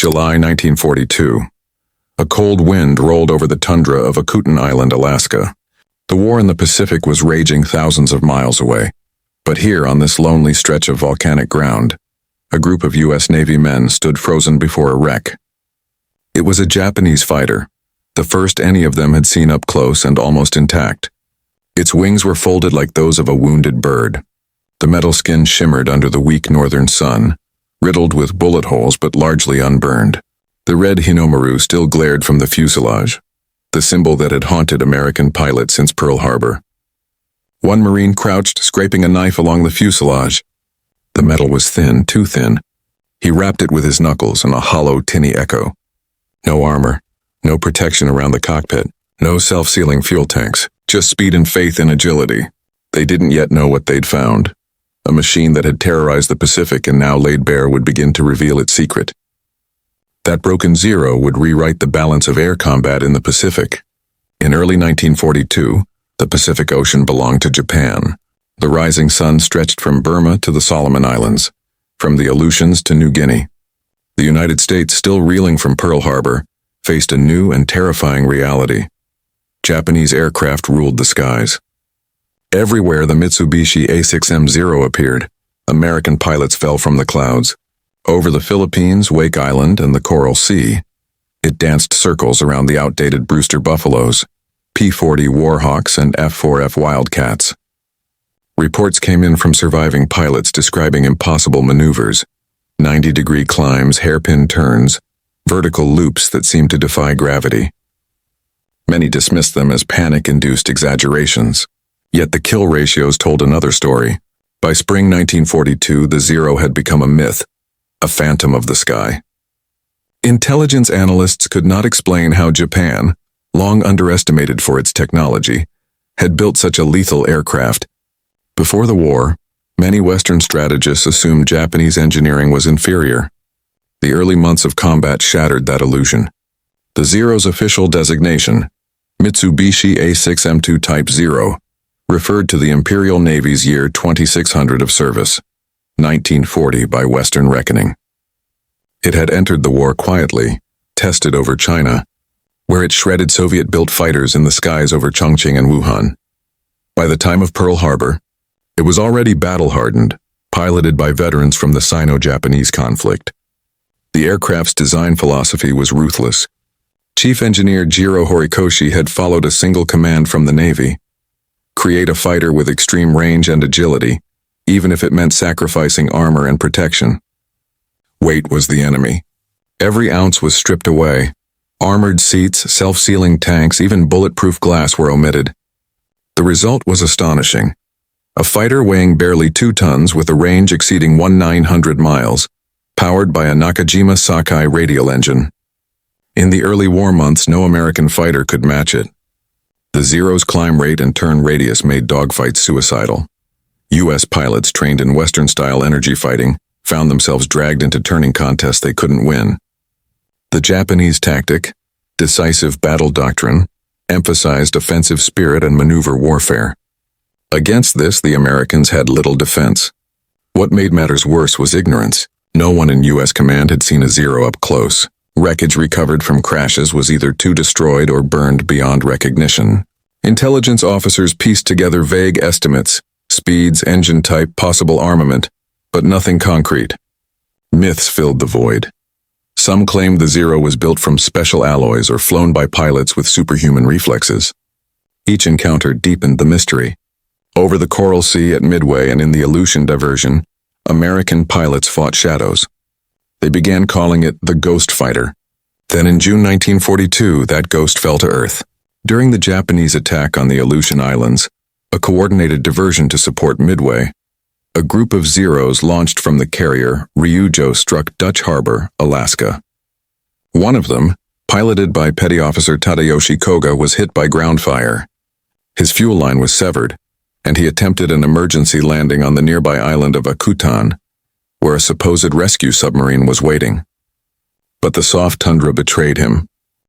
July 1942. A cold wind rolled over the tundra of Akutan Island, Alaska. The war in the Pacific was raging thousands of miles away. But here, on this lonely stretch of volcanic ground, a group of U.S. Navy men stood frozen before a wreck. It was a Japanese fighter, the first any of them had seen up close and almost intact. Its wings were folded like those of a wounded bird. The metal skin shimmered under the weak northern sun, riddled with bullet holes but largely unburned. The red Hinomaru still glared from the fuselage, the symbol that had haunted American pilots since Pearl Harbor. One Marine crouched, scraping a knife along the fuselage. The metal was thin, too thin. He rapped it with his knuckles in a hollow, tinny echo. No armor, no protection around the cockpit, no self-sealing fuel tanks, just speed and faith in agility. They didn't yet know what they'd found. A machine that had terrorized the Pacific and now laid bare would begin to reveal its secret. That broken Zero would rewrite the balance of air combat in the Pacific. In early 1942, the Pacific Ocean belonged to Japan. The rising sun stretched from Burma to the Solomon Islands, from the Aleutians to New Guinea. The United States, still reeling from Pearl Harbor, faced a new and terrifying reality. Japanese aircraft ruled the skies. Everywhere the Mitsubishi A6M0 appeared, American pilots fell from the clouds. Over the Philippines, Wake Island, and the Coral Sea, it danced circles around the outdated Brewster Buffaloes, P-40 Warhawks, and F-4F Wildcats. Reports came in from surviving pilots describing impossible maneuvers, 90-degree climbs, hairpin turns, vertical loops that seemed to defy gravity. Many dismissed them as panic-induced exaggerations. Yet the kill ratios told another story. By spring 1942, the Zero had become a myth, a phantom of the sky. Intelligence analysts could not explain how Japan, long underestimated for its technology, had built such a lethal aircraft. Before the war, many Western strategists assumed Japanese engineering was inferior. The early months of combat shattered that illusion. The Zero's official designation, Mitsubishi A6M2 Type 0, referred to the Imperial Navy's year 2600 of service, 1940 by Western reckoning. It had entered the war quietly, tested over China, where it shredded Soviet-built fighters in the skies over Chongqing and Wuhan. By the time of Pearl Harbor, it was already battle-hardened, piloted by veterans from the Sino-Japanese conflict. The aircraft's design philosophy was ruthless. Chief Engineer Jiro Horikoshi had followed a single command from the Navy: create a fighter with extreme range and agility, even if it meant sacrificing armor and protection. Weight was the enemy. Every ounce was stripped away. Armored seats, self-sealing tanks, even bulletproof glass were omitted. The result was astonishing. A fighter weighing barely 2 tons with a range exceeding 1,900 miles, powered by a Nakajima Sakai radial engine. In the early war months, no American fighter could match it. The Zero's climb rate and turn radius made dogfights suicidal. U.S. pilots trained in Western-style energy fighting found themselves dragged into turning contests they couldn't win. The Japanese tactic, decisive battle doctrine, emphasized offensive spirit and maneuver warfare. Against this, the Americans had little defense. What made matters worse was ignorance. No one in U.S. command had seen a Zero up close. Wreckage recovered from crashes was either too destroyed or burned beyond recognition. Intelligence officers pieced together vague estimates: speeds, engine type, possible armament, but nothing concrete. Myths filled the void. Some claimed the Zero was built from special alloys or flown by pilots with superhuman reflexes. Each encounter deepened the mystery. Over the Coral Sea, at Midway, and in the Aleutian diversion, American pilots fought shadows. They began calling it the Ghost Fighter. Then in June 1942, that ghost fell to Earth. During the Japanese attack on the Aleutian Islands, a coordinated diversion to support Midway, a group of Zeros launched from the carrier Ryujo struck Dutch Harbor, Alaska. One of them, piloted by Petty Officer Tadayoshi Koga, was hit by ground fire. His fuel line was severed, and he attempted an emergency landing on the nearby island of Akutan, where a supposed rescue submarine was waiting. But the soft tundra betrayed him.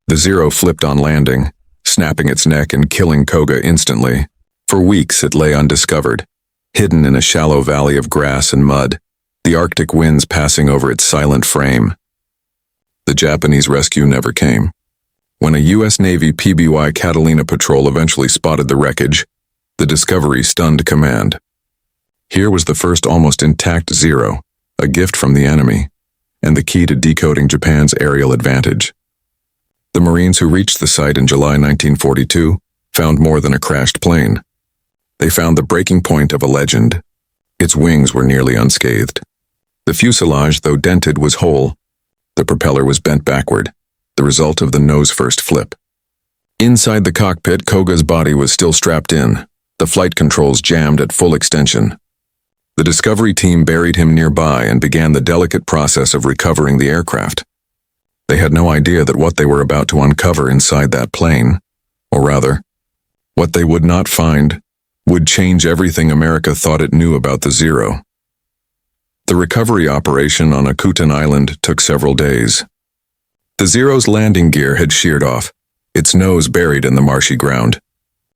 The Zero flipped on landing, snapping its neck and killing Koga instantly. For weeks it lay undiscovered, hidden in a shallow valley of grass and mud, the Arctic winds passing over its silent frame. The Japanese rescue never came. When a U.S. Navy PBY Catalina patrol eventually spotted the wreckage, the discovery stunned command. Here was the first almost intact Zero, a gift from the enemy, and the key to decoding Japan's aerial advantage. The Marines who reached the site in July 1942 found more than a crashed plane. They found the breaking point of a legend. Its wings were nearly unscathed. The fuselage, though dented, was whole. The propeller was bent backward, the result of the nose-first flip. Inside the cockpit, Koga's body was still strapped in, the flight controls jammed at full extension. The discovery team buried him nearby and began the delicate process of recovering the aircraft. They had no idea that what they were about to uncover inside that plane, or rather, what they would not find, would change everything America thought it knew about the Zero. The recovery operation on Akutan Island took several days. The Zero's landing gear had sheared off, its nose buried in the marshy ground,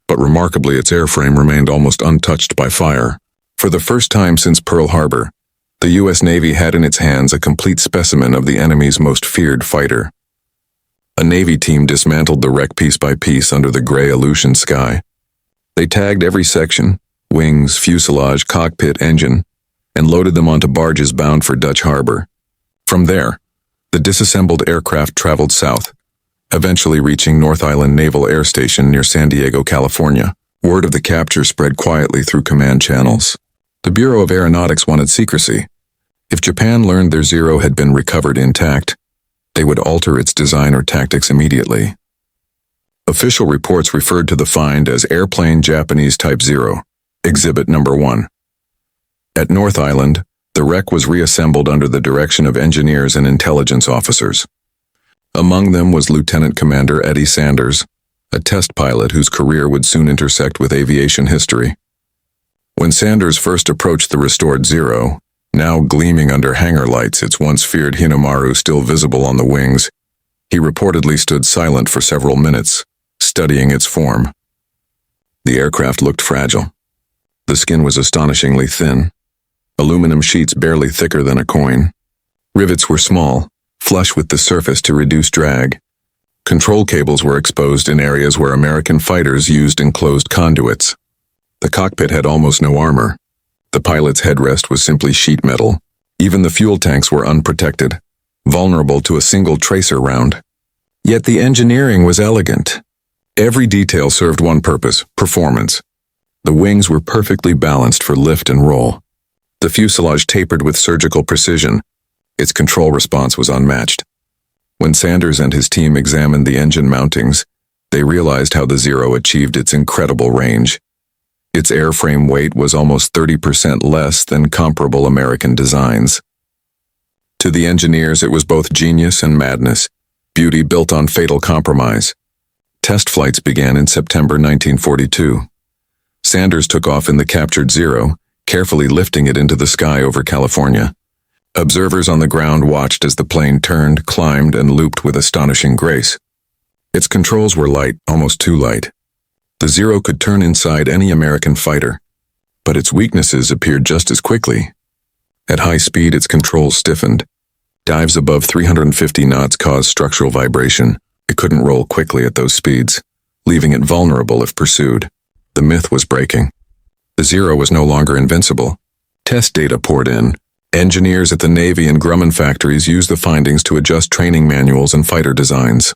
but remarkably its airframe remained almost untouched by fire. For the first time since Pearl Harbor, the U.S. Navy had in its hands a complete specimen of the enemy's most feared fighter. A Navy team dismantled the wreck piece by piece under the gray Aleutian sky. They tagged every section, wings, fuselage, cockpit, engine, and loaded them onto barges bound for Dutch Harbor. From there, the disassembled aircraft traveled south, eventually reaching North Island Naval Air Station near San Diego, California. Word of the capture spread quietly through command channels. The Bureau of Aeronautics wanted secrecy. If Japan learned their Zero had been recovered intact, they would alter its design or tactics immediately. Official reports referred to the find as Airplane Japanese Type Zero, Exhibit Number 1. At North Island, the wreck was reassembled under the direction of engineers and intelligence officers. Among them was Lieutenant Commander Eddie Sanders, a test pilot whose career would soon intersect with aviation history. When Sanders first approached the restored Zero, now gleaming under hangar lights, its once feared Hinamaru still visible on the wings, he reportedly stood silent for several minutes, studying its form. The aircraft looked fragile. The skin was astonishingly thin, aluminum sheets barely thicker than a coin. Rivets were small, flush with the surface to reduce drag. Control cables were exposed in areas where American fighters used enclosed conduits. The cockpit had almost no armor. The pilot's headrest was simply sheet metal. Even the fuel tanks were unprotected, vulnerable to a single tracer round. Yet the engineering was elegant. Every detail served one purpose: performance. The wings were perfectly balanced for lift and roll. The fuselage tapered with surgical precision. Its control response was unmatched. When Sanders and his team examined the engine mountings, they realized how the Zero achieved its incredible range. Its airframe weight was almost 30% less than comparable American designs. To the engineers, it was both genius and madness, beauty built on fatal compromise. Test flights began in September 1942. Sanders took off in the captured Zero, carefully lifting it into the sky over California. Observers on the ground watched as the plane turned, climbed, and looped with astonishing grace. Its controls were light, almost too light. The Zero could turn inside any American fighter, but its weaknesses appeared just as quickly. At high speed, its controls stiffened. Dives above 350 knots caused structural vibration. It couldn't roll quickly at those speeds, leaving it vulnerable if pursued. The myth was breaking. The Zero was no longer invincible. Test data poured in. Engineers at the Navy and Grumman factories used the findings to adjust training manuals and fighter designs.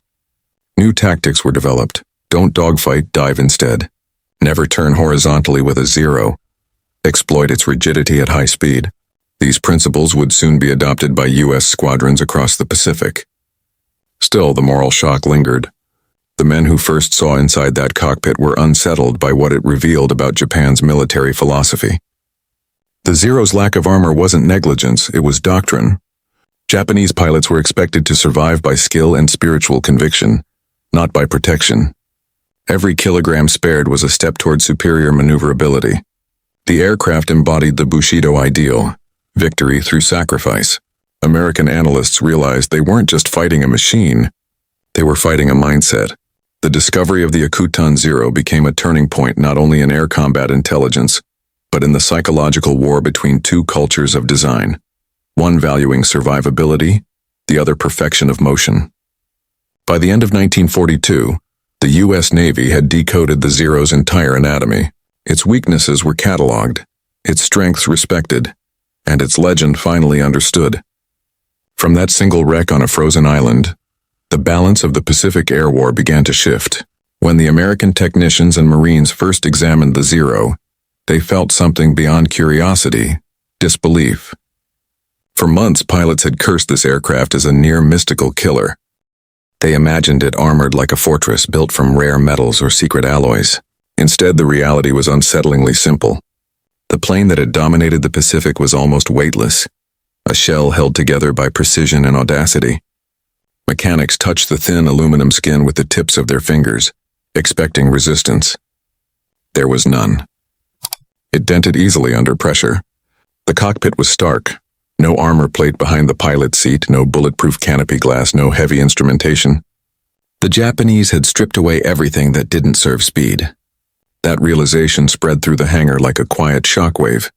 New tactics were developed. Don't dogfight, dive instead. Never turn horizontally with a Zero. Exploit its rigidity at high speed. These principles would soon be adopted by U.S. squadrons across the Pacific. Still, the moral shock lingered. The men who first saw inside that cockpit were unsettled by what it revealed about Japan's military philosophy. The Zero's lack of armor wasn't negligence, it was doctrine. Japanese pilots were expected to survive by skill and spiritual conviction, not by protection. Every kilogram spared was a step toward superior maneuverability. The aircraft embodied the Bushido ideal, victory through sacrifice. American analysts realized they weren't just fighting a machine, they were fighting a mindset. The discovery of the Akutan Zero became a turning point not only in air combat intelligence, but in the psychological war between two cultures of design, one valuing survivability, the other perfection of motion. By the end of 1942, the U.S. Navy had decoded the Zero's entire anatomy. Its weaknesses were catalogued, its strengths respected, and its legend finally understood. From that single wreck on a frozen island, the balance of the Pacific Air War began to shift. When the American technicians and Marines first examined the Zero, they felt something beyond curiosity, disbelief. For months, pilots had cursed this aircraft as a near-mystical killer. They imagined it armored like a fortress built from rare metals or secret alloys. Instead, the reality was unsettlingly simple. The plane that had dominated the Pacific was almost weightless, a shell held together by precision and audacity. Mechanics touched the thin aluminum skin with the tips of their fingers, expecting resistance. There was none. It dented easily under pressure. The cockpit was stark. No armor plate behind the pilot's seat, no bulletproof canopy glass, no heavy instrumentation. The Japanese had stripped away everything that didn't serve speed. That realization spread through the hangar like a quiet shockwave.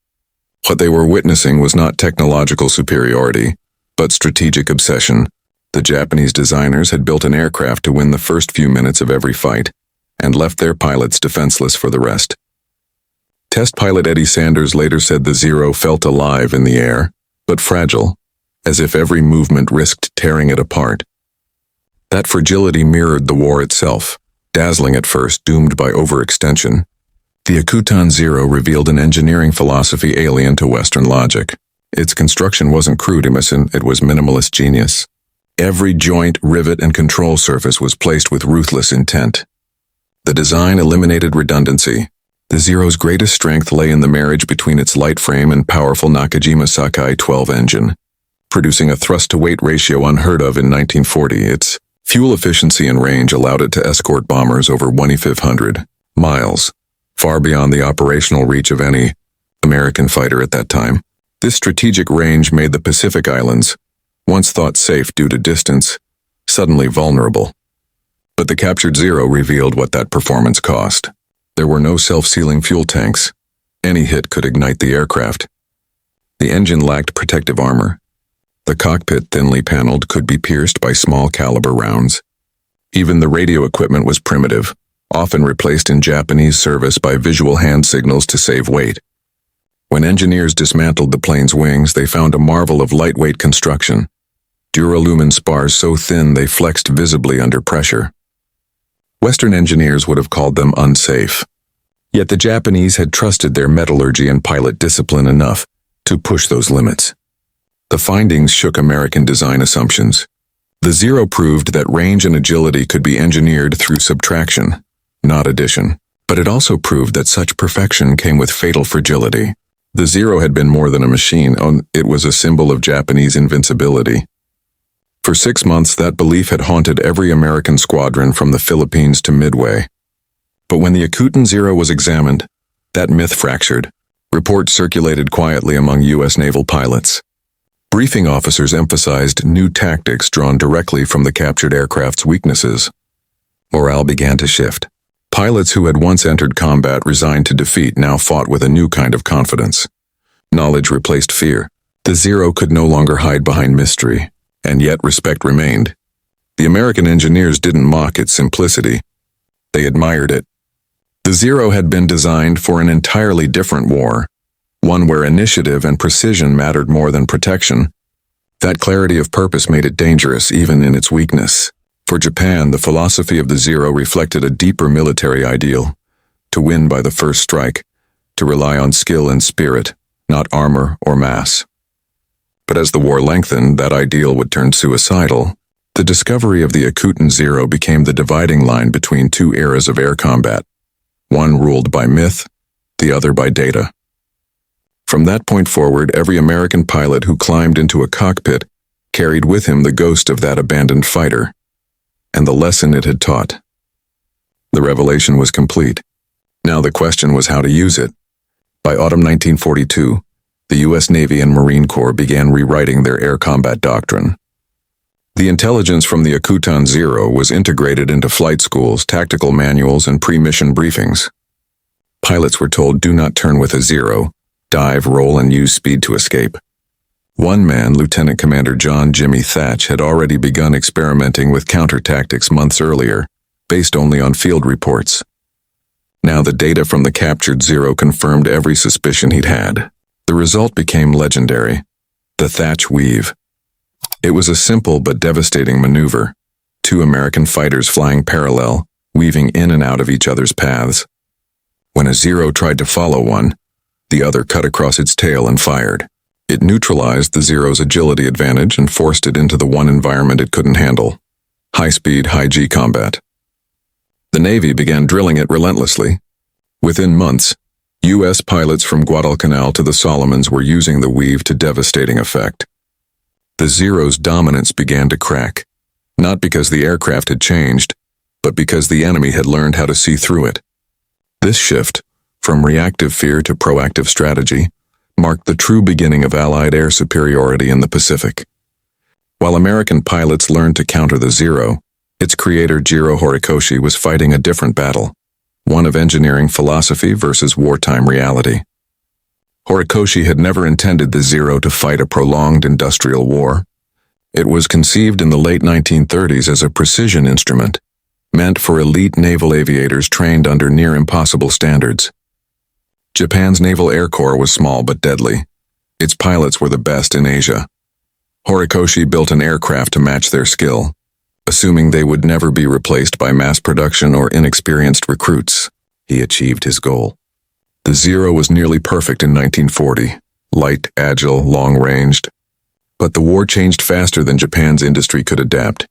What they were witnessing was not technological superiority, but strategic obsession. The Japanese designers had built an aircraft to win the first few minutes of every fight, and left their pilots defenseless for the rest. Test pilot Eddie Sanders later said the Zero felt alive in the air, but fragile, as if every movement risked tearing it apart. That fragility mirrored the war itself, dazzling at first, doomed by overextension. The Akutan Zero revealed an engineering philosophy alien to Western logic. Its construction wasn't crude, innocent, it was minimalist genius. Every joint, rivet, and control surface was placed with ruthless intent. The design eliminated redundancy. The Zero's greatest strength lay in the marriage between its light frame and powerful Nakajima Sakai 12 engine, producing a thrust-to-weight ratio unheard of in 1940. Its fuel efficiency and range allowed it to escort bombers over 2,500 miles, far beyond the operational reach of any American fighter at that time. This strategic range made the Pacific Islands, once thought safe due to distance, suddenly vulnerable. But the captured Zero revealed what that performance cost. There were no self-sealing fuel tanks. Any hit could ignite the aircraft. The engine lacked protective armor. The cockpit, thinly paneled, could be pierced by small-caliber rounds. Even the radio equipment was primitive, often replaced in Japanese service by visual hand signals to save weight. When engineers dismantled the plane's wings, they found a marvel of lightweight construction. Duralumin spars so thin they flexed visibly under pressure. Western engineers would have called them unsafe. Yet the Japanese had trusted their metallurgy and pilot discipline enough to push those limits. The findings shook American design assumptions. The Zero proved that range and agility could be engineered through subtraction, not addition. But it also proved that such perfection came with fatal fragility. The Zero had been more than a machine, it was a symbol of Japanese invincibility. For 6 months, that belief had haunted every American squadron from the Philippines to Midway. But when the Akutan Zero was examined, that myth fractured. Reports circulated quietly among U.S. naval pilots. Briefing officers emphasized new tactics drawn directly from the captured aircraft's weaknesses. Morale began to shift. Pilots who had once entered combat resigned to defeat now fought with a new kind of confidence. Knowledge replaced fear. The Zero could no longer hide behind mystery, and yet respect remained. The American engineers didn't mock its simplicity. They admired it. The Zero had been designed for an entirely different war, one where initiative and precision mattered more than protection. That clarity of purpose made it dangerous even in its weakness. For Japan, the philosophy of the Zero reflected a deeper military ideal: to win by the first strike, to rely on skill and spirit, not armor or mass. But as the war lengthened, that ideal would turn suicidal. The discovery of the Akutan Zero became the dividing line between two eras of air combat, one ruled by myth, the other by data. From that point forward, every American pilot who climbed into a cockpit carried with him the ghost of that abandoned fighter, and the lesson it had taught. The revelation was complete. Now the question was how to use it. By autumn 1942, the U.S. Navy and Marine Corps began rewriting their air combat doctrine. The intelligence from the Akutan Zero was integrated into flight schools, tactical manuals, and pre-mission briefings. Pilots were told, do not turn with a Zero, dive, roll, and use speed to escape. One man, Lieutenant Commander John Jimmy Thatch, had already begun experimenting with counter-tactics months earlier, based only on field reports. Now the data from the captured Zero confirmed every suspicion he'd had. The result became legendary: the Thatch Weave. It was a simple but devastating maneuver. Two American fighters flying parallel, weaving in and out of each other's paths. When a Zero tried to follow one, the other cut across its tail and fired. It neutralized the Zero's agility advantage and forced it into the one environment it couldn't handle: high-speed, high-G combat. The Navy began drilling it relentlessly. Within months, U.S. pilots from Guadalcanal to the Solomons were using the Weave to devastating effect. The Zero's dominance began to crack, not because the aircraft had changed, but because the enemy had learned how to see through it. This shift, from reactive fear to proactive strategy, marked the true beginning of Allied air superiority in the Pacific. While American pilots learned to counter the Zero, its creator Jiro Horikoshi was fighting a different battle, one of engineering philosophy versus wartime reality. Horikoshi had never intended the Zero to fight a prolonged industrial war. It was conceived in the late 1930s as a precision instrument, meant for elite naval aviators trained under near-impossible standards. Japan's Naval Air Corps was small but deadly. Its pilots were the best in Asia. Horikoshi built an aircraft to match their skill, assuming they would never be replaced by mass production or inexperienced recruits. He achieved his goal. The Zero was nearly perfect in 1940, light, agile, long-ranged. But the war changed faster than Japan's industry could adapt.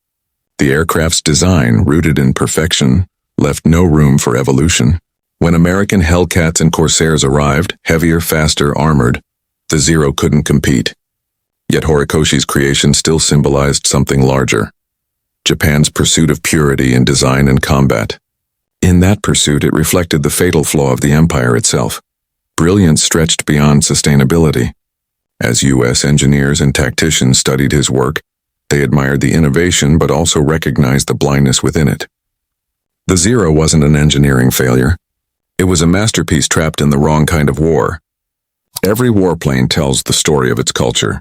The aircraft's design, rooted in perfection, left no room for evolution. When American Hellcats and Corsairs arrived, heavier, faster, armored, the Zero couldn't compete. Yet Horikoshi's creation still symbolized something larger: Japan's pursuit of purity in design and combat. In that pursuit, it reflected the fatal flaw of the empire itself. Brilliance stretched beyond sustainability. As U.S. engineers and tacticians studied his work, they admired the innovation but also recognized the blindness within it. The Zero wasn't an engineering failure. It was a masterpiece trapped in the wrong kind of war. Every warplane tells the story of its culture.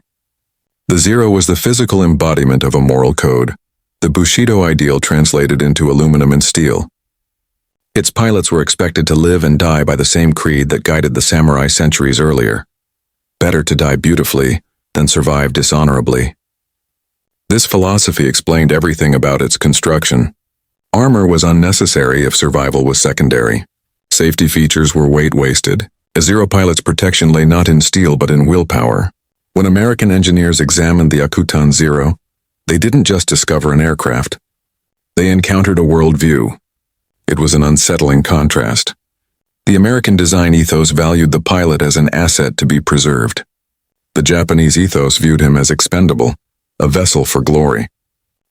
The Zero was the physical embodiment of a moral code, the Bushido ideal translated into aluminum and steel. Its pilots were expected to live and die by the same creed that guided the samurai centuries earlier: better to die beautifully than survive dishonorably. This philosophy explained everything about its construction. Armor was unnecessary if survival was secondary. Safety features were weight-wasted. A Zero pilot's protection lay not in steel but in willpower. When American engineers examined the Akutan Zero, they didn't just discover an aircraft. They encountered a worldview. It was an unsettling contrast. The American design ethos valued the pilot as an asset to be preserved. The Japanese ethos viewed him as expendable, a vessel for glory.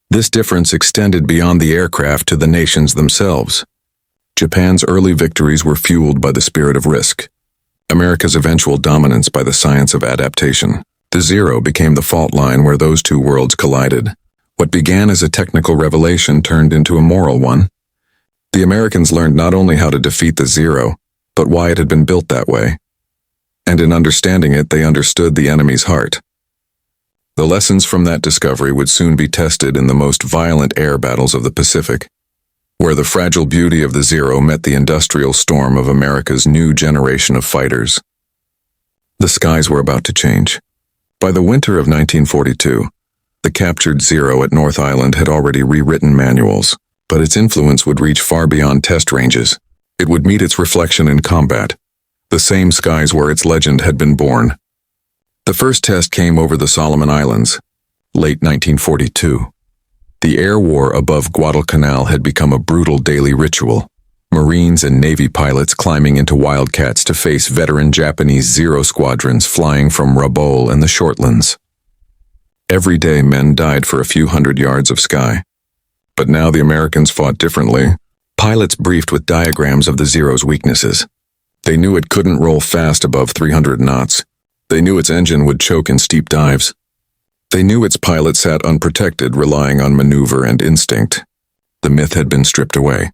This difference extended beyond the aircraft to the nations themselves. Japan's early victories were fueled by the spirit of risk. America's eventual dominance by the science of adaptation. The Zero became the fault line where those two worlds collided. What began as a technical revelation turned into a moral one. The Americans learned not only how to defeat the Zero, but why it had been built that way. And in understanding it, they understood the enemy's heart. The lessons from that discovery would soon be tested in the most violent air battles of the Pacific, where the fragile beauty of the Zero met the industrial storm of America's new generation of fighters. The skies were about to change. By the winter of 1942, the captured Zero at North Island had already rewritten manuals, but its influence would reach far beyond test ranges. It would meet its reflection in combat, the same skies where its legend had been born. The first test came over the Solomon Islands, late 1942. The air war above Guadalcanal had become a brutal daily ritual. Marines and Navy pilots climbing into Wildcats to face veteran Japanese Zero squadrons flying from Rabaul and the Shortlands. Every day men died for a few hundred yards of sky. But now the Americans fought differently. Pilots briefed with diagrams of the Zero's weaknesses. They knew it couldn't roll fast above 300 knots. They knew its engine would choke in steep dives. They knew its pilot sat unprotected, relying on maneuver and instinct. The myth had been stripped away.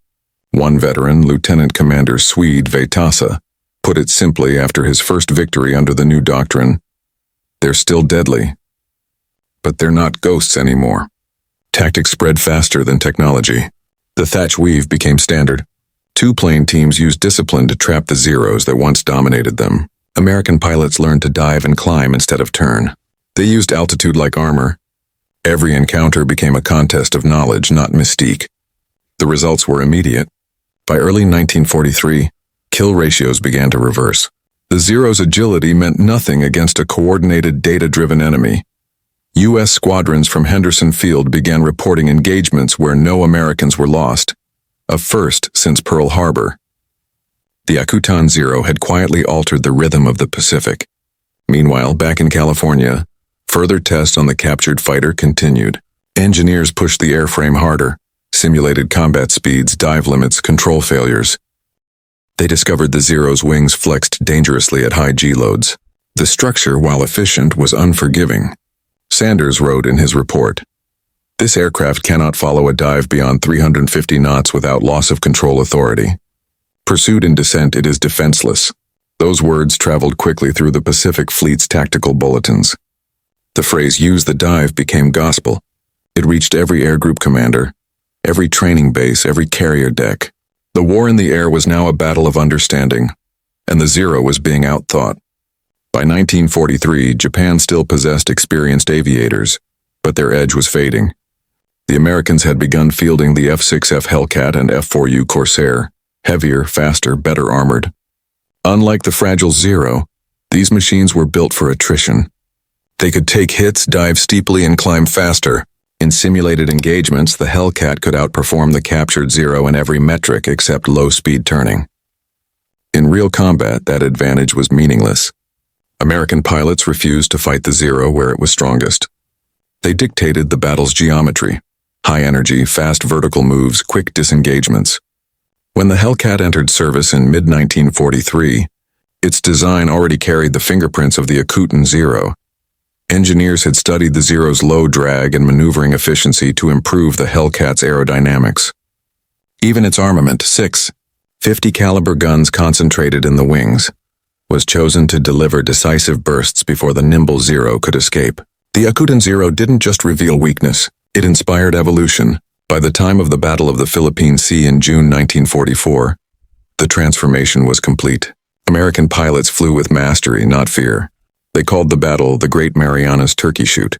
One veteran, Lieutenant Commander Swede Veitasa, put it simply after his first victory under the new doctrine: They're still deadly. But they're not ghosts anymore. Tactics spread faster than technology. The thatch weave became standard. Two-plane teams used discipline to trap the Zeros that once dominated them. American pilots learned to dive and climb instead of turn. They used altitude like armor. Every encounter became a contest of knowledge, not mystique. The results were immediate. By early 1943, kill ratios began to reverse. The Zero's agility meant nothing against a coordinated, data-driven enemy. U.S. squadrons from Henderson Field began reporting engagements where no Americans were lost, a first since Pearl Harbor. The Akutan Zero had quietly altered the rhythm of the Pacific. Meanwhile, back in California, further tests on the captured fighter continued. Engineers pushed the airframe harder, simulated combat speeds, dive limits, control failures. They discovered the Zero's wings flexed dangerously at high G-loads. The structure, while efficient, was unforgiving. Sanders wrote in his report, "This aircraft cannot follow a dive beyond 350 knots without loss of control authority. Pursued in descent, it is defenseless." Those words traveled quickly through the Pacific Fleet's tactical bulletins. The phrase "use the dive" became gospel. It reached every air group commander, every training base, every carrier deck. The war in the air was now a battle of understanding, and the Zero was being outthought. By 1943, Japan still possessed experienced aviators, but their edge was fading. The Americans had begun fielding the F-6F Hellcat and F-4U Corsair, heavier, faster, better armored. Unlike the fragile Zero, these machines were built for attrition. They could take hits, dive steeply, and climb faster. In simulated engagements, the Hellcat could outperform the captured Zero in every metric except low-speed turning. In real combat, that advantage was meaningless. American pilots refused to fight the Zero where it was strongest. They dictated the battle's geometry: high energy, fast vertical moves, quick disengagements. When the Hellcat entered service in mid-1943, its design already carried the fingerprints of the Akutan Zero. Engineers had studied the Zero's low drag and maneuvering efficiency to improve the Hellcat's aerodynamics. Even its armament, 6 50-caliber guns concentrated in the wings, was chosen to deliver decisive bursts before the nimble Zero could escape. The Akutan Zero didn't just reveal weakness, it inspired evolution. By the time of the Battle of the Philippine Sea in June 1944, the transformation was complete. American pilots flew with mastery, not fear. They called the battle the Great Marianas Turkey Shoot.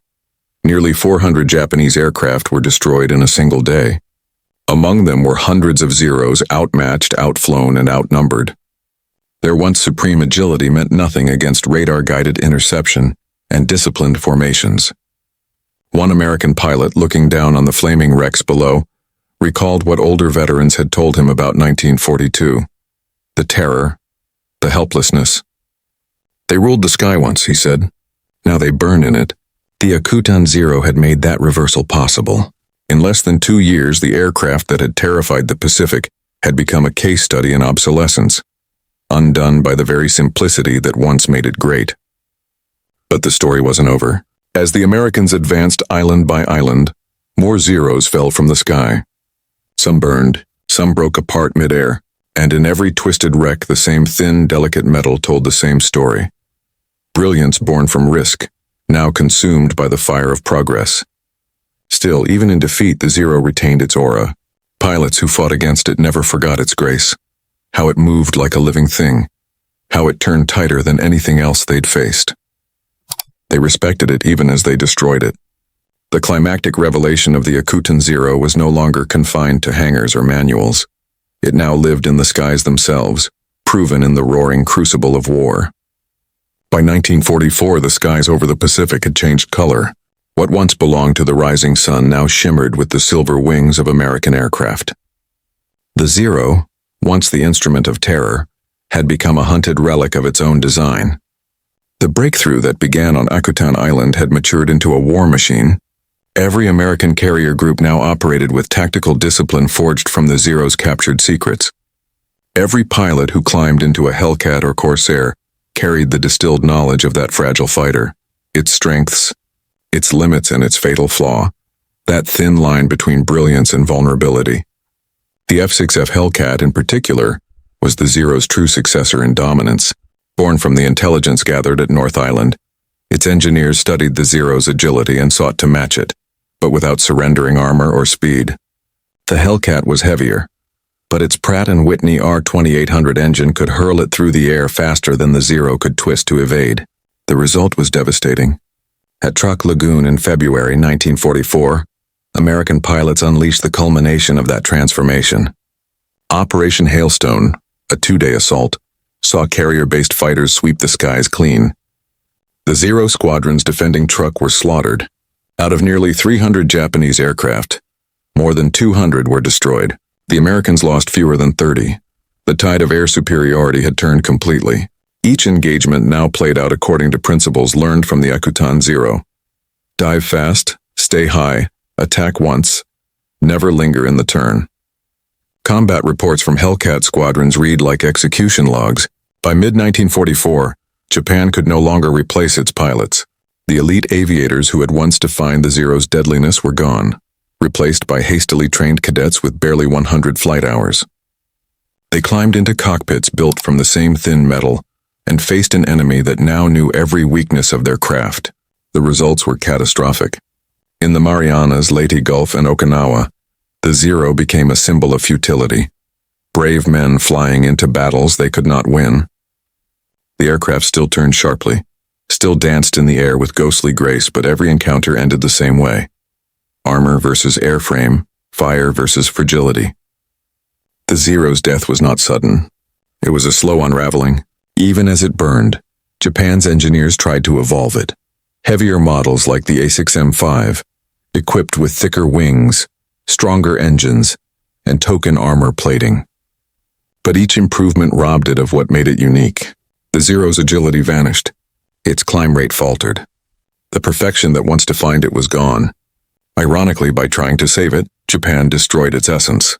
Nearly 400 Japanese aircraft were destroyed in a single day. Among them were hundreds of Zeros outmatched, outflown, and outnumbered. Their once supreme agility meant nothing against radar-guided interception and disciplined formations. One American pilot, looking down on the flaming wrecks below, recalled what older veterans had told him about 1942. The terror, the helplessness. "They ruled the sky once," he said. "Now they burn in it." The Akutan Zero had made that reversal possible. In less than 2 years, the aircraft that had terrified the Pacific had become a case study in obsolescence, undone by the very simplicity that once made it great. But the story wasn't over. As the Americans advanced island by island, more Zeros fell from the sky. Some burned, some broke apart midair, and in every twisted wreck the same thin, delicate metal told the same story. Brilliance born from risk, now consumed by the fire of progress. Still, even in defeat, the Zero retained its aura. Pilots who fought against it never forgot its grace. How it moved like a living thing. How it turned tighter than anything else they'd faced. They respected it even as they destroyed it. The climactic revelation of the Akutan Zero was no longer confined to hangars or manuals. It now lived in the skies themselves, proven in the roaring crucible of war. By 1944, the skies over the Pacific had changed color. What once belonged to the rising sun now shimmered with the silver wings of American aircraft. The Zero, once the instrument of terror, had become a hunted relic of its own design. The breakthrough that began on Akutan Island had matured into a war machine. Every American carrier group now operated with tactical discipline forged from the Zero's captured secrets. Every pilot who climbed into a Hellcat or Corsair carried the distilled knowledge of that fragile fighter, its strengths, its limits, and its fatal flaw, that thin line between brilliance and vulnerability. The F-6F Hellcat, in particular, was the Zero's true successor in dominance, born from the intelligence gathered at North Island. Its engineers studied the Zero's agility and sought to match it, but without surrendering armor or speed. The Hellcat was heavier, but its Pratt & Whitney R2800 engine could hurl it through the air faster than the Zero could twist to evade. The result was devastating. At Truck Lagoon in February 1944, American pilots unleashed the culmination of that transformation. Operation Hailstone, a 2-day assault, saw carrier-based fighters sweep the skies clean. The Zero squadrons defending Truck were slaughtered. Out of nearly 300 Japanese aircraft, more than 200 were destroyed. The Americans lost fewer than 30. The tide of air superiority had turned completely. Each engagement now played out according to principles learned from the Akutan Zero. Dive fast, stay high, attack once, never linger in the turn. Combat reports from Hellcat squadrons read like execution logs. By mid-1944, Japan could no longer replace its pilots. The elite aviators who had once defined the Zero's deadliness were gone, replaced by hastily trained cadets with barely 100 flight hours. They climbed into cockpits built from the same thin metal and faced an enemy that now knew every weakness of their craft. The results were catastrophic. In the Marianas, Leyte Gulf, and Okinawa, the Zero became a symbol of futility. Brave men flying into battles they could not win. The aircraft still turned sharply, still danced in the air with ghostly grace, but every encounter ended the same way. Armor versus airframe, fire versus fragility. The Zero's death was not sudden. It was a slow unraveling. Even as it burned, Japan's engineers tried to evolve it. Heavier models like the A6M5, equipped with thicker wings, stronger engines, and token armor plating. But each improvement robbed it of what made it unique. The Zero's agility vanished. Its climb rate faltered. The perfection that once defined it was gone. Ironically, by trying to save it, Japan destroyed its essence.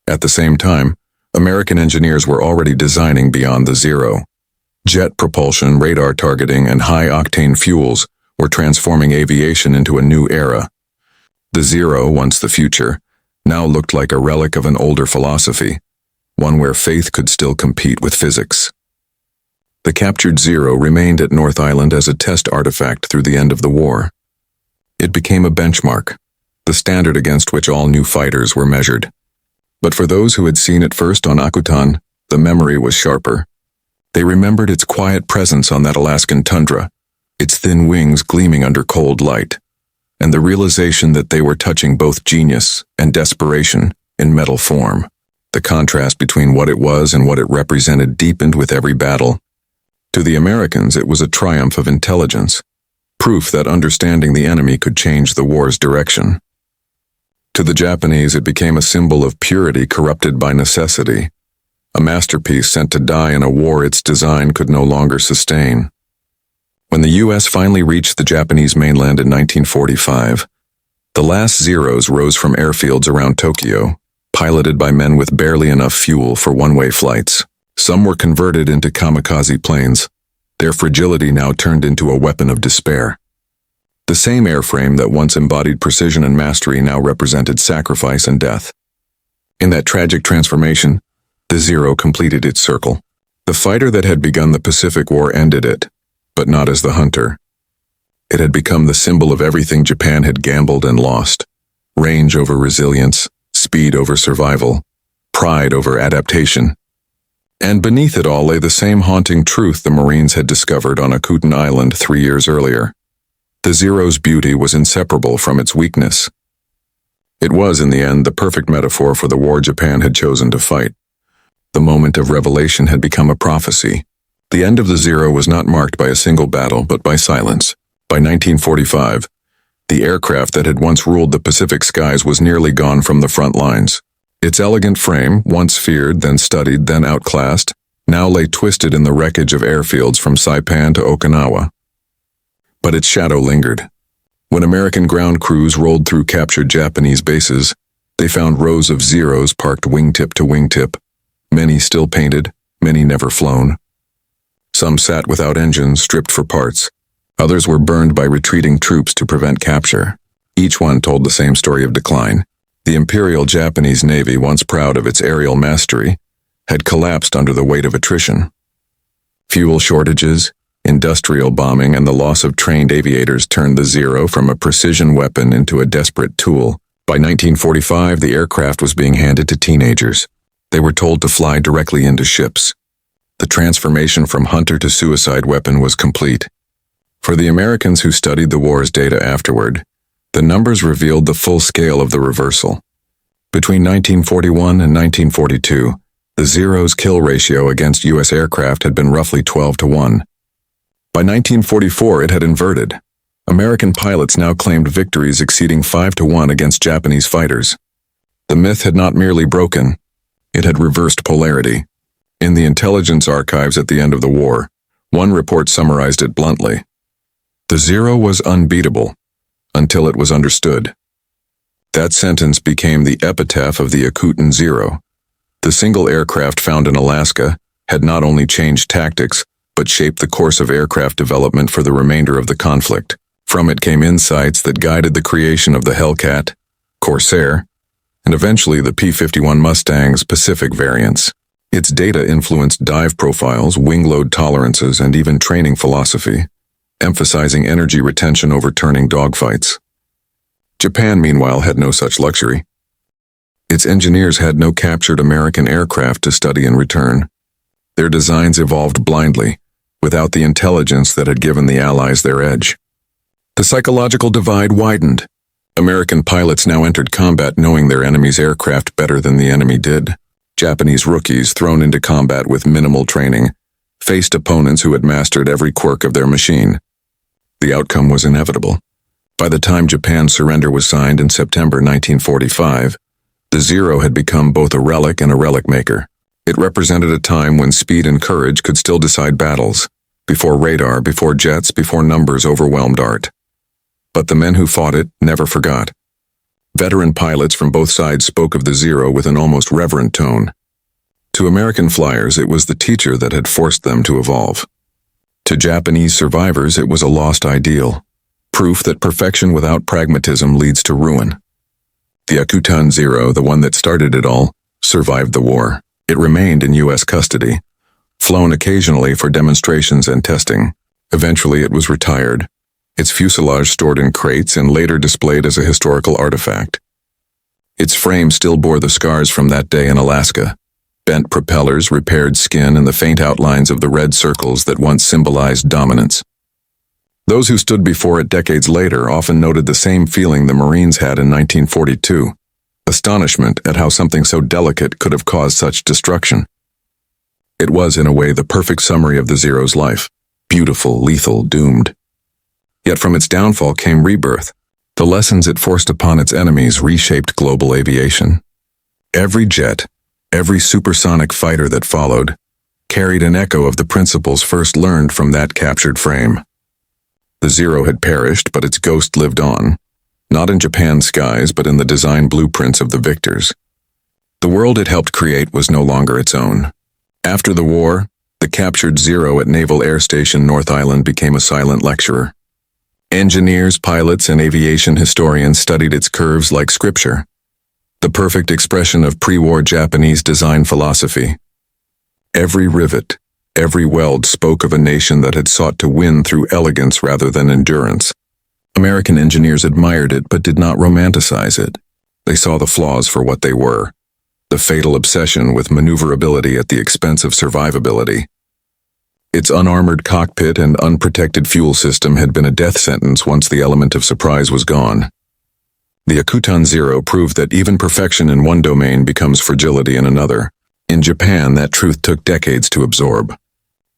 At the same time, American engineers were already designing beyond the Zero. Jet propulsion, radar targeting, and high-octane fuels were transforming aviation into a new era. The Zero, once the future, now looked like a relic of an older philosophy, one where faith could still compete with physics. The captured Zero remained at North Island as a test artifact through the end of the war. It became a benchmark, the standard against which all new fighters were measured. But for those who had seen it first on Akutan, the memory was sharper. They remembered its quiet presence on that Alaskan tundra, its thin wings gleaming under cold light, and the realization that they were touching both genius and desperation in metal form. The contrast between what it was and what it represented deepened with every battle. To the Americans, it was a triumph of intelligence, proof that understanding the enemy could change the war's direction. To the Japanese, it became a symbol of purity corrupted by necessity, a masterpiece sent to die in a war its design could no longer sustain. When the U.S. finally reached the Japanese mainland in 1945, the last Zeros rose from airfields around Tokyo, piloted by men with barely enough fuel for one-way flights. Some were converted into kamikaze planes, their fragility now turned into a weapon of despair. The same airframe that once embodied precision and mastery now represented sacrifice and death. In that tragic transformation, the Zero completed its circle. The fighter that had begun the Pacific War ended it, but not as the hunter. It had become the symbol of everything Japan had gambled and lost: range over resilience, speed over survival, pride over adaptation. And beneath it all lay the same haunting truth the Marines had discovered on Akutan Island 3 years earlier. The Zero's beauty was inseparable from its weakness. It was, in the end, the perfect metaphor for the war Japan had chosen to fight. The moment of revelation had become a prophecy. The end of the Zero was not marked by a single battle, but by silence. By 1945, the aircraft that had once ruled the Pacific skies was nearly gone from the front lines. Its elegant frame, once feared, then studied, then outclassed, now lay twisted in the wreckage of airfields from Saipan to Okinawa. But its shadow lingered. When American ground crews rolled through captured Japanese bases, they found rows of Zeros parked wingtip to wingtip, many still painted, many never flown. Some sat without engines, stripped for parts. Others were burned by retreating troops to prevent capture. Each one told the same story of decline. The Imperial Japanese Navy, once proud of its aerial mastery, had collapsed under the weight of attrition. Fuel shortages, Industrial bombing and the loss of trained aviators turned the Zero from a precision weapon into a desperate tool. By 1945, the aircraft was being handed to teenagers. They were told to fly directly into ships. The transformation from hunter to suicide weapon was complete. For the Americans who studied the war's data afterward, the numbers revealed the full scale of the reversal. Between 1941 and 1942, the Zero's kill ratio against U.S. aircraft had been roughly 12-1. By 1944, it had inverted. American pilots now claimed victories exceeding 5-1 against Japanese fighters. The myth had not merely broken, it had reversed polarity. In the intelligence archives at the end of the war, one report summarized it bluntly. The Zero was unbeatable, until it was understood. That sentence became the epitaph of the Akutan Zero. The single aircraft found in Alaska had not only changed tactics, but shaped the course of aircraft development for the remainder of the conflict. From it came insights that guided the creation of the Hellcat, Corsair, and eventually the P-51 Mustang's Pacific variants. Its data influenced dive profiles, wing load tolerances, and even training philosophy, emphasizing energy retention over turning dogfights. Japan, meanwhile, had no such luxury. Its engineers had no captured American aircraft to study in return. Their designs evolved blindly, without the intelligence that had given the Allies their edge. The psychological divide widened. American pilots now entered combat knowing their enemy's aircraft better than the enemy did. Japanese rookies, thrown into combat with minimal training, faced opponents who had mastered every quirk of their machine. The outcome was inevitable. By the time Japan's surrender was signed in September 1945, the Zero had become both a relic and a relic maker. It represented a time when speed and courage could still decide battles, before radar, before jets, before numbers overwhelmed art. But the men who fought it never forgot. Veteran pilots from both sides spoke of the Zero with an almost reverent tone. To American flyers, it was the teacher that had forced them to evolve. To Japanese survivors, it was a lost ideal, proof that perfection without pragmatism leads to ruin. The Akutan Zero, the one that started it all, survived the war. It remained in U.S. custody, flown occasionally for demonstrations and testing. Eventually, it was retired, its fuselage stored in crates and later displayed as a historical artifact. Its frame still bore the scars from that day in Alaska, bent propellers, repaired skin, and the faint outlines of the red circles that once symbolized dominance. Those who stood before it decades later often noted the same feeling the Marines had in 1942, astonishment at how something so delicate could have caused such destruction. It was, in a way, the perfect summary of the Zero's life, beautiful, lethal, doomed. Yet from its downfall came rebirth. The lessons it forced upon its enemies reshaped global aviation. Every jet, every supersonic fighter that followed, carried an echo of the principles first learned from that captured frame. The Zero had perished, but its ghost lived on, not in Japan's skies, but in the design blueprints of the victors. The world it helped create was no longer its own. After the war, the captured Zero at Naval Air Station North Island became a silent lecturer. Engineers, pilots, and aviation historians studied its curves like scripture, the perfect expression of pre-war Japanese design philosophy. Every rivet, every weld spoke of a nation that had sought to win through elegance rather than endurance. American engineers admired it but did not romanticize it. They saw the flaws for what they were, the fatal obsession with maneuverability at the expense of survivability. Its unarmored cockpit and unprotected fuel system had been a death sentence once the element of surprise was gone. The Akutan Zero proved that even perfection in one domain becomes fragility in another. In Japan, that truth took decades to absorb.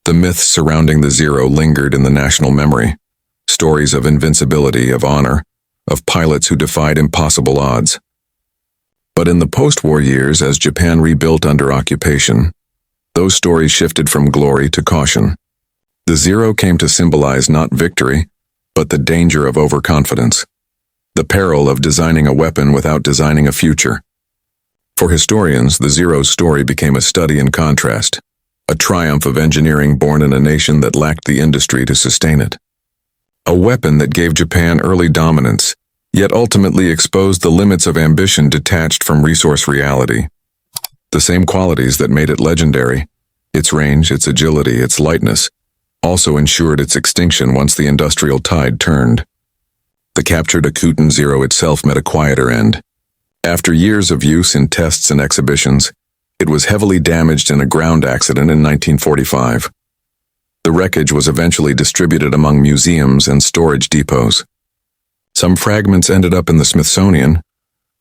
The myths surrounding the Zero lingered in the national memory. Stories of invincibility, of honor, of pilots who defied impossible odds. But in the post-war years, as Japan rebuilt under occupation, those stories shifted from glory to caution. The Zero came to symbolize not victory, but the danger of overconfidence, the peril of designing a weapon without designing a future. For historians, the Zero's story became a study in contrast, a triumph of engineering born in a nation that lacked the industry to sustain it. A weapon that gave Japan early dominance, yet ultimately exposed the limits of ambition detached from resource reality. The same qualities that made it legendary, its range, its agility, its lightness, also ensured its extinction once the industrial tide turned. The captured Akutan Zero itself met a quieter end. After years of use in tests and exhibitions, it was heavily damaged in a ground accident in 1945. The wreckage was eventually distributed among museums and storage depots. Some fragments ended up in the Smithsonian,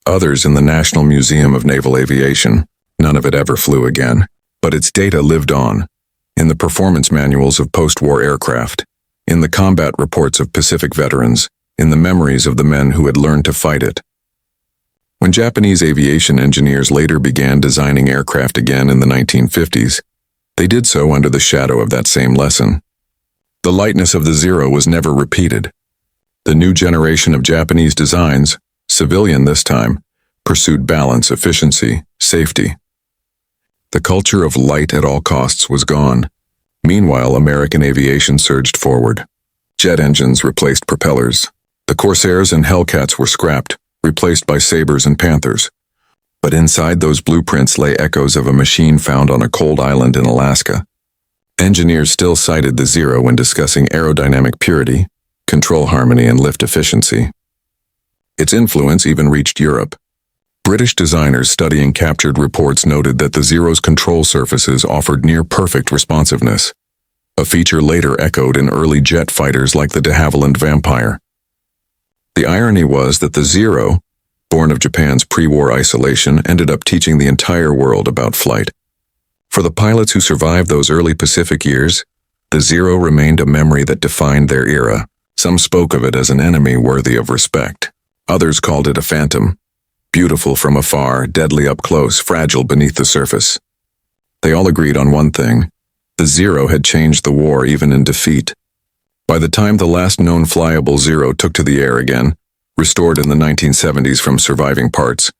others in the National Museum of Naval Aviation. None of it ever flew again, but its data lived on, in the performance manuals of post-war aircraft, in the combat reports of Pacific veterans, in the memories of the men who had learned to fight it. When Japanese aviation engineers later began designing aircraft again in the 1950s, they did so under the shadow of that same lesson. The lightness of the Zero was never repeated. The new generation of Japanese designs, civilian this time, pursued balance, efficiency, safety. The culture of light at all costs was gone. Meanwhile, American aviation surged forward. Jet engines replaced propellers. The Corsairs and Hellcats were scrapped, replaced by Sabres and Panthers. But inside those blueprints lay echoes of a machine found on a cold island in Alaska. Engineers still cited the Zero when discussing aerodynamic purity, control harmony, and lift efficiency. Its influence even reached Europe. British designers studying captured reports noted that the Zero's control surfaces offered near-perfect responsiveness, a feature later echoed in early jet fighters like the de Havilland Vampire. The irony was that the Zero, born of Japan's pre-war isolation, ended up teaching the entire world about flight. For the pilots who survived those early Pacific years, the Zero remained a memory that defined their era. Some spoke of it as an enemy worthy of respect. Others called it a phantom, beautiful from afar, deadly up close, fragile beneath the surface. They all agreed on one thing: the Zero had changed the war even in defeat. By the time the last known flyable Zero took to the air again, restored in the 1970s from surviving parts,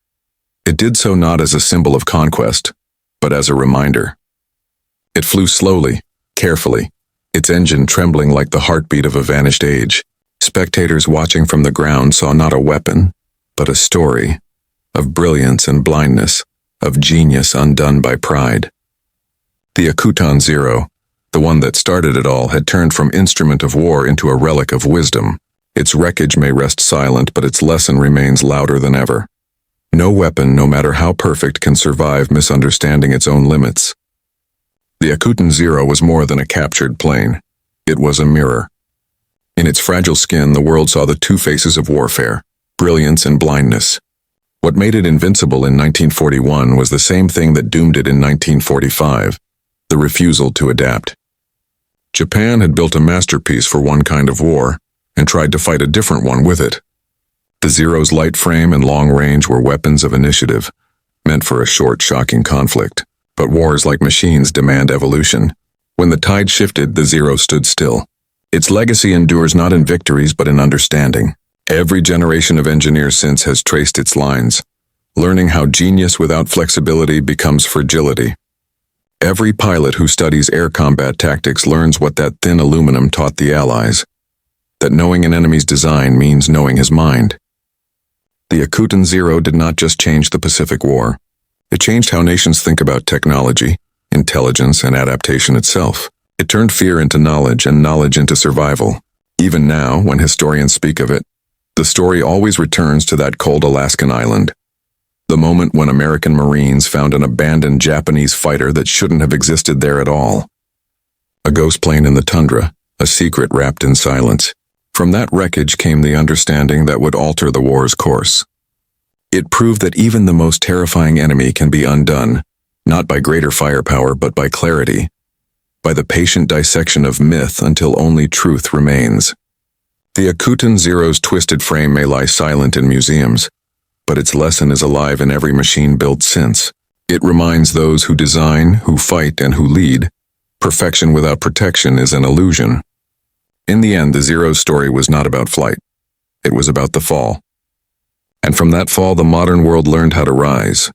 it did so not as a symbol of conquest, but as a reminder. It flew slowly, carefully, its engine trembling like the heartbeat of a vanished age. Spectators watching from the ground saw not a weapon, but a story of brilliance and blindness, of genius undone by pride. The Akutan Zero, the one that started it all, had turned from instrument of war into a relic of wisdom. Its wreckage may rest silent, but its lesson remains louder than ever. No weapon, no matter how perfect, can survive misunderstanding its own limits. The Akutan Zero was more than a captured plane. It was a mirror. In its fragile skin, the world saw the two faces of warfare, brilliance and blindness. What made it invincible in 1941 was the same thing that doomed it in 1945, the refusal to adapt. Japan had built a masterpiece for one kind of war, and tried to fight a different one with it. The Zero's light frame and long range were weapons of initiative, meant for a short, shocking conflict. But wars, like machines, demand evolution. When the tide shifted, the Zero stood still. Its legacy endures not in victories, but in understanding. Every generation of engineers since has traced its lines, learning how genius without flexibility becomes fragility. Every pilot who studies air combat tactics learns what that thin aluminum taught the Allies, that knowing an enemy's design means knowing his mind. The Akutan Zero did not just change the Pacific War. It changed how nations think about technology, intelligence, and adaptation itself. It turned fear into knowledge and knowledge into survival. Even now, when historians speak of it, the story always returns to that cold Alaskan island. The moment when American Marines found an abandoned Japanese fighter that shouldn't have existed there at all. A ghost plane in the tundra, a secret wrapped in silence. From that wreckage came the understanding that would alter the war's course. It proved that even the most terrifying enemy can be undone, not by greater firepower but by clarity, by the patient dissection of myth until only truth remains. The Akutan Zero's twisted frame may lie silent in museums, but its lesson is alive in every machine built since. It reminds those who design, who fight, and who lead, perfection without protection is an illusion. In the end, the Zero's story was not about flight. It was about the fall. And from that fall, the modern world learned how to rise.